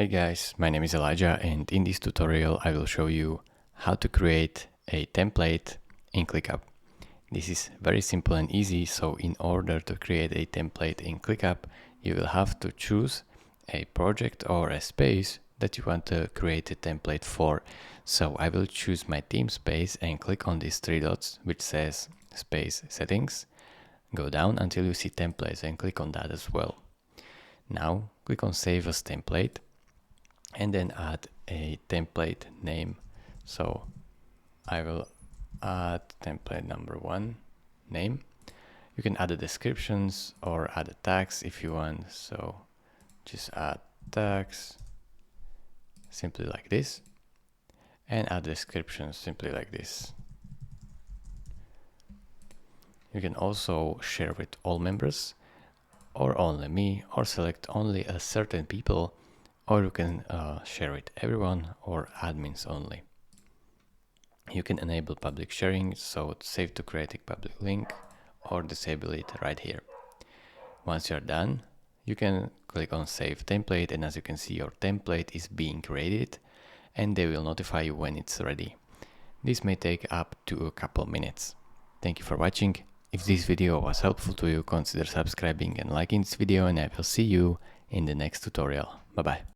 Hey guys, my name is Elijah, and in this tutorial I will show you how to create a template in ClickUp. This is very simple and easy, so in order to create a template in ClickUp, you will have to choose a project or a space that you want to create a template for. So I will choose my theme space and click on these three dots which says Space Settings. Go down until you see Templates and click on that as well. Now click on Save as Template and then add a template name. So I will add template number 1 name. You can add the descriptions or add the tags if you want. So just add tags simply like this and add descriptions simply like this. You can also share with all members or only me, or select only a certain people, or you can share with everyone or admins only. You can enable public sharing, so save to create a public link or disable it right here. Once you're done, you can click on Save Template, and as you can see, your template is being created and they will notify you when it's ready. This may take up to a couple minutes. Thank you for watching. If this video was helpful to you, consider subscribing and liking this video, and I will see you in the next tutorial. Bye bye.